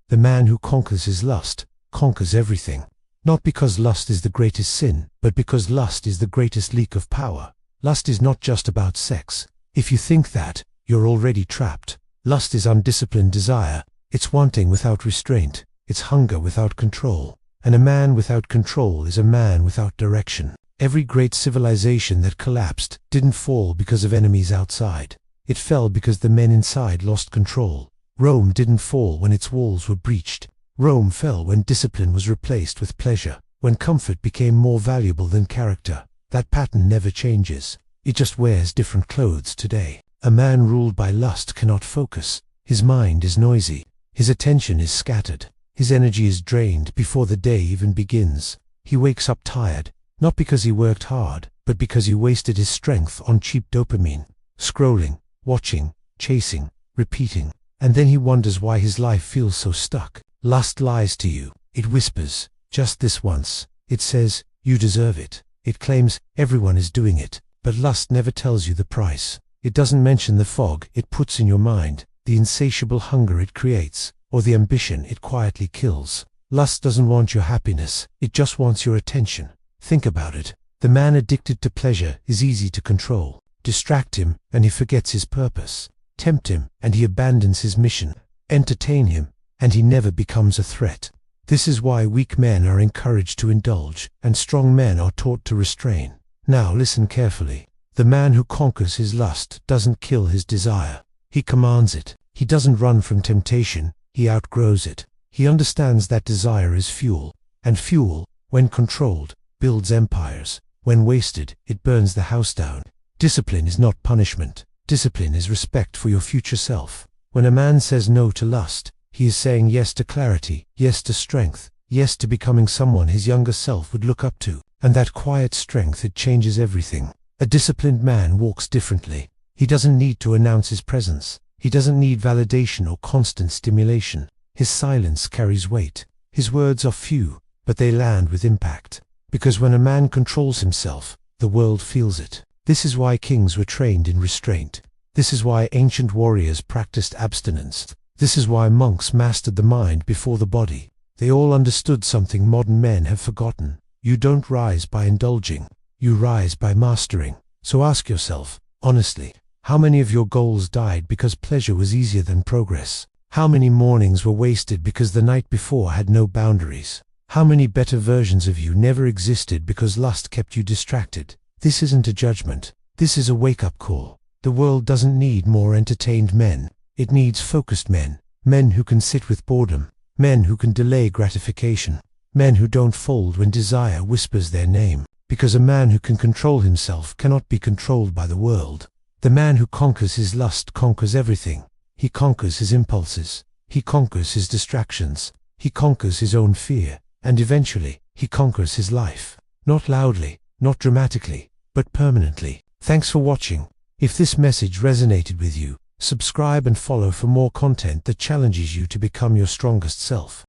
The man who conquers his lust conquers everything. Not because lust is the greatest sin, but because lust is the greatest leak of power. Lust is not just about sex. If you think that, you're already trapped. Lust is undisciplined desire. It's wanting without restraint. It's hunger without control. And a man without control is a man without direction. Every great civilization that collapsed didn't fall because of enemies outside. It fell because the men inside lost control. Rome didn't fall when its walls were breached. Rome fell when discipline was replaced with pleasure, when comfort became more valuable than character. That pattern never changes. It just wears different clothes today. A man ruled by lust cannot focus. His mind is noisy. His attention is scattered. His energy is drained before the day even begins. He wakes up tired, not because he worked hard, but because he wasted his strength on cheap dopamine, scrolling, watching, chasing, repeating. And then he wonders why his life feels so stuck. Lust lies to you. It whispers, just this once. It says, you deserve it. It claims, everyone is doing it. But lust never tells you the price. It doesn't mention the fog it puts in your mind, the insatiable hunger it creates, or the ambition it quietly kills. Lust doesn't want your happiness. It just wants your attention. Think about it. The man addicted to pleasure is easy to control. Distract him, and he forgets his purpose. Tempt him, and he abandons his mission. Entertain him, and he never becomes a threat. This is why weak men are encouraged to indulge, and strong men are taught to restrain. Now listen carefully. The man who conquers his lust doesn't kill his desire. He commands it. He doesn't run from temptation. He outgrows it. He understands that desire is fuel, and fuel, when controlled, builds empires. When wasted, it burns the house down. Discipline is not punishment. Discipline is respect for your future self. When a man says no to lust, he is saying yes to clarity, yes to strength, yes to becoming someone his younger self would look up to. And that quiet strength, it changes everything. A disciplined man walks differently. He doesn't need to announce his presence. He doesn't need validation or constant stimulation. His silence carries weight. His words are few, but they land with impact. Because when a man controls himself, the world feels it. This is why kings were trained in restraint. This is why ancient warriors practiced abstinence. This is why monks mastered the mind before the body. They all understood something modern men have forgotten. You don't rise by indulging. You rise by mastering. So ask yourself, honestly, how many of your goals died because pleasure was easier than progress? How many mornings were wasted because the night before had no boundaries? How many better versions of you never existed because lust kept you distracted? This isn't a judgment. This is a wake-up call. The world doesn't need more entertained men. It needs focused men. Men who can sit with boredom. Men who can delay gratification. Men who don't fold when desire whispers their name. Because a man who can control himself cannot be controlled by the world. The man who conquers his lust conquers everything. He conquers his impulses. He conquers his distractions. He conquers his own fear. And eventually, he conquers his life. Not loudly, not dramatically, but permanently. Thanks for watching. If this message resonated with you, subscribe and follow for more content that challenges you to become your strongest self.